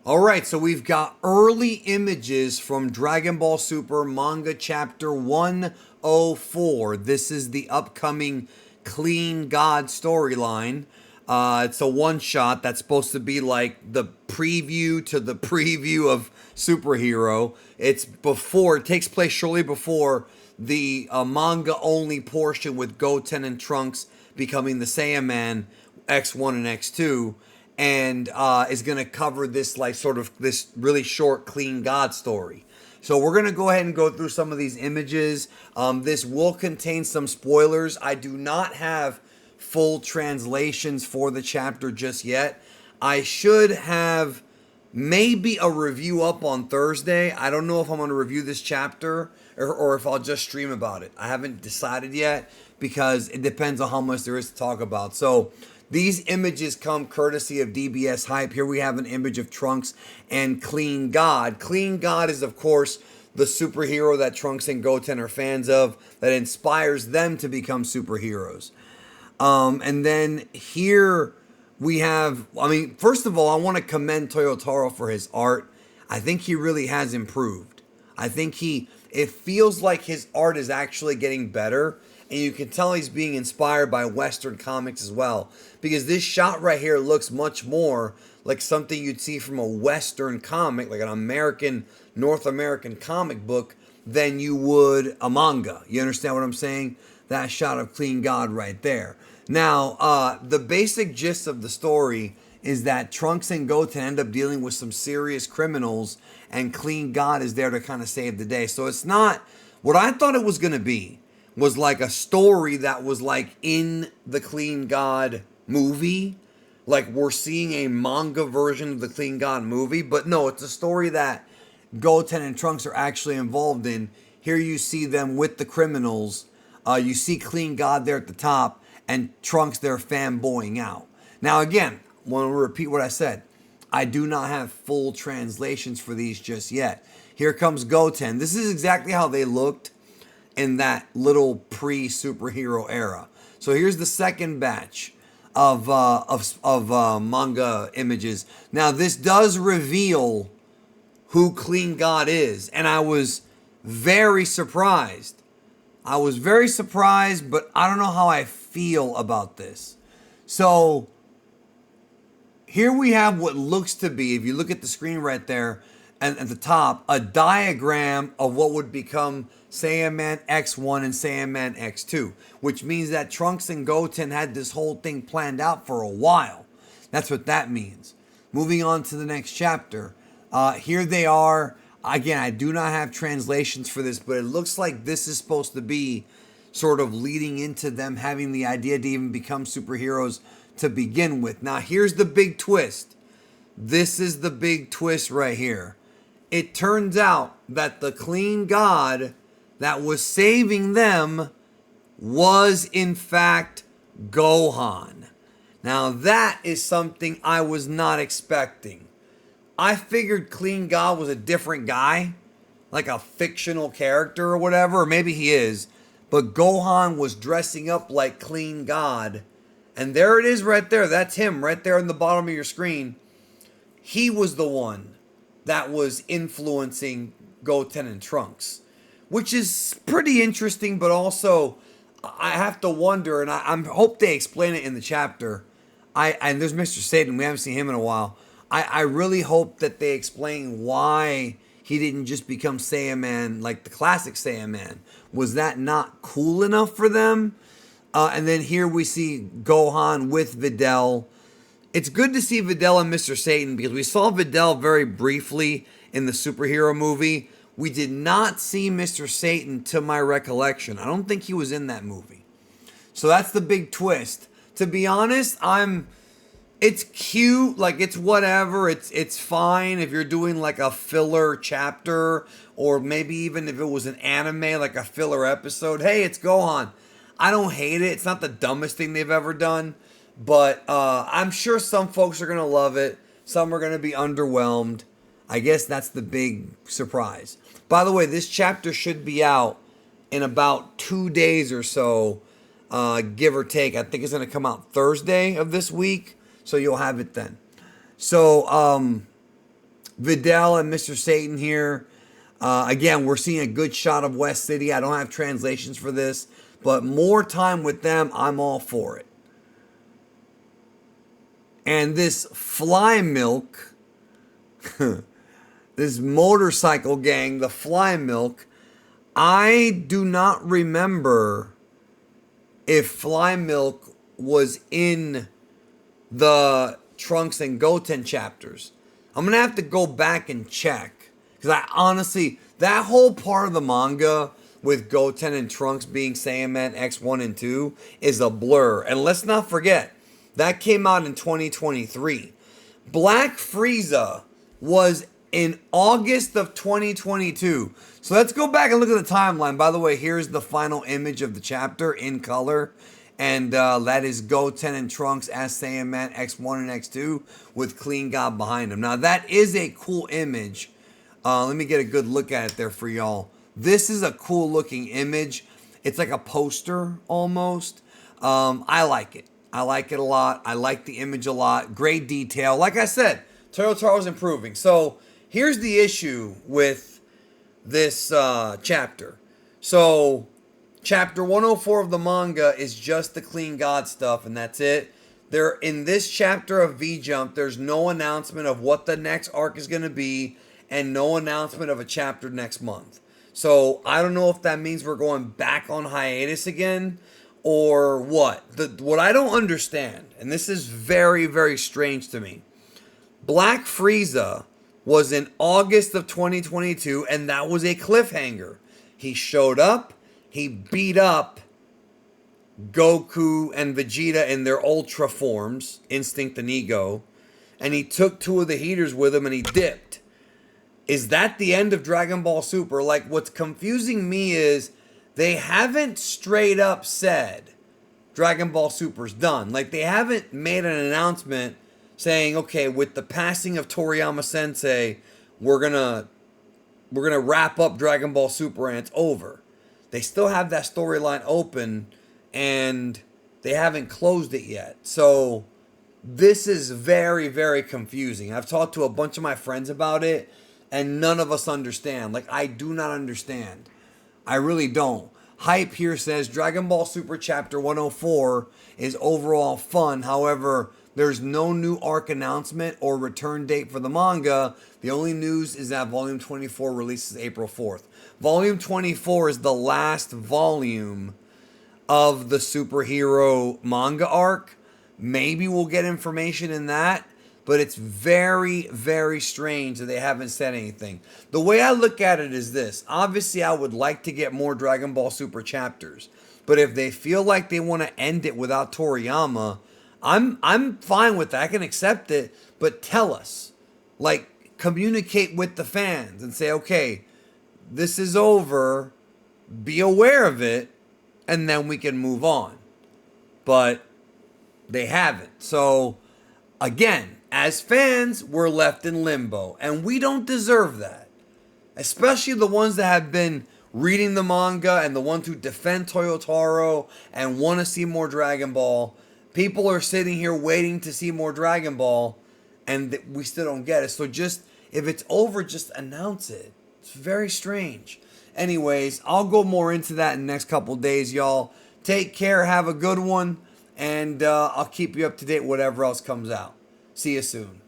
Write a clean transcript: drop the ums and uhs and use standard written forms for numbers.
All right, so we've got early images from Dragon Ball Super Manga Chapter 104. This is the upcoming Clean God storyline. It's a one shot that's supposed to be like the preview to the preview of Superhero. It takes place shortly before the manga only portion with Goten and Trunks becoming the Saiyaman X1 and X2, and is going to cover this like sort of this really short clean God story. So we're going to go ahead and go through some of these images. This will contain some spoilers. I do not have full translations for the chapter just yet. I should have maybe a review up on Thursday. I don't know if I'm going to review this chapter or if I'll just stream about it. I haven't decided yet because it depends on how much there is to talk about. So these images come courtesy of DBS Hype. Here we have an image of Trunks and Clean God. Clean God is, of course, the superhero that Trunks and Goten are fans of that inspires them to become superheroes. And then here we have, first of all, I want to commend Toyotaro for his art. I think he really has improved. It feels like his art is actually getting better. And you can tell he's being inspired by Western comics as well. Because this shot right here looks much more like something you'd see from a Western comic, like an North American comic book, than you would a manga. You understand what I'm saying? That shot of Clean God right there. Now, the basic gist of the story is that Trunks and Goten end up dealing with some serious criminals, and Clean God is there to kind of save the day. So it's not what I thought it was going to be. Was like a story that was like in the Clean God movie. Like we're seeing a manga version of the Clean God movie. But no, it's a story that Goten and Trunks are actually involved in. Here you see them with the criminals. You see Clean God there at the top and Trunks there fanboying out. Now again, I want to repeat what I said. I do not have full translations for these just yet. Here comes Goten. This is exactly how they looked in that little pre-superhero era. So here's the second batch of manga images. Now this does reveal who Clean God is, and I was very surprised. But I don't know how I feel about this. So here we have what looks to be, if you look at the screen right there, and at the top, a diagram of what would become Saiyaman X1 and Saiyaman X2, which means that Trunks and Goten had this whole thing planned out for a while. That's what that means. Moving on to the next chapter. Here they are. Again, I do not have translations for this, but it looks like this is supposed to be sort of leading into them having the idea to even become superheroes to begin with. Now, here's the big twist. This is the big twist right here. It turns out that the Clean God that was saving them was in fact Gohan. Now that is something I was not expecting. I figured Clean God was a different guy, like a fictional character or whatever, or maybe he is. But Gohan was dressing up like Clean God. And there it is right there. That's him right there in the bottom of your screen. He was the one that was influencing Goten and Trunks, which is pretty interesting, but also I have to wonder, and I hope they explain it in the chapter. And there's Mr. Satan. We haven't seen him in a while. I really hope that they explain why he didn't just become Saiyaman like the classic Saiyaman. Was that not cool enough for them? And then here we see Gohan with Videl. It's good to see Videl and Mr. Satan because we saw Videl very briefly in the superhero movie. We did not see Mr. Satan to my recollection. I don't think he was in that movie. So that's the big twist. To be honest, it's cute, like it's whatever, it's fine if you're doing like a filler chapter, or maybe even if it was an anime, like a filler episode. Hey, it's Gohan. I don't hate it. It's not the dumbest thing they've ever done, but I'm sure some folks are going to love it. Some are going to be underwhelmed. I guess that's the big surprise. By the way, this chapter should be out in about 2 days or so, give or take. I think it's going to come out Thursday of this week, so you'll have it then. So, Vidal and Mr. Satan here. Again, we're seeing a good shot of West City. I don't have translations for this, but more time with them, I'm all for it. And this Fly Milk, this motorcycle gang, the Fly Milk, I do not remember if Fly Milk was in the Trunks and Goten chapters. I'm going to have to go back and check. Because I honestly, that whole part of the manga with Goten and Trunks being Saiyaman X1 and 2 is a blur. And let's not forget, that came out in 2023. Black Frieza was in August of 2022. So let's go back and look at the timeline. By the way, here's the final image of the chapter in color. And that is Goten and Trunks as Saiyaman X1 and X2 with Clean God behind them. Now, that is a cool image. Let me get a good look at it there for y'all. This is a cool looking image. It's like a poster almost. I like it. I like it a lot. I like the image a lot. Great detail. Like I said, Toyotaro's improving. So here's the issue with this chapter. So chapter 104 of the manga is just the Clean God stuff, and that's it. There, in this chapter of V-Jump, there's no announcement of what the next arc is going to be, and no announcement of a chapter next month. So I don't know if that means we're going back on hiatus again, or what. What I don't understand, and this is very, very strange to me, Black Frieza was in August of 2022, and that was a cliffhanger. He showed up, he beat up Goku and Vegeta in their Ultra forms, Instinct and Ego, and he took two of the heaters with him and he dipped. Is that the end of Dragon Ball Super? Like, what's confusing me is they haven't straight up said Dragon Ball Super's done. Like, they haven't made an announcement saying, okay, with the passing of Toriyama Sensei, we're gonna wrap up Dragon Ball Super and it's over. They still have that storyline open and they haven't closed it yet. So this is very, very confusing. I've talked to a bunch of my friends about it and none of us understand. Like, I do not understand. I really don't. Hype here says Dragon Ball Super Chapter 104 is overall fun. However, there's no new arc announcement or return date for the manga. The only news is that Volume 24 releases April 4th. Volume 24 is the last volume of the superhero manga arc. Maybe we'll get information in that, but it's very, very strange that they haven't said anything. The way I look at it is this. Obviously, I would like to get more Dragon Ball Super chapters, but if they feel like they want to end it without Toriyama, I'm fine with that. I can accept it, but tell us. Like, communicate with the fans and say, okay, this is over. Be aware of it, and then we can move on. But they haven't. So, again, as fans, we're left in limbo, and we don't deserve that. Especially the ones that have been reading the manga and the ones who defend Toyotaro and want to see more Dragon Ball. People are sitting here waiting to see more Dragon Ball, and we still don't get it. So just, if it's over, just announce it. It's very strange. Anyways, I'll go more into that in the next couple days, y'all. Take care, have a good one, and I'll keep you up to date whatever else comes out. See you soon.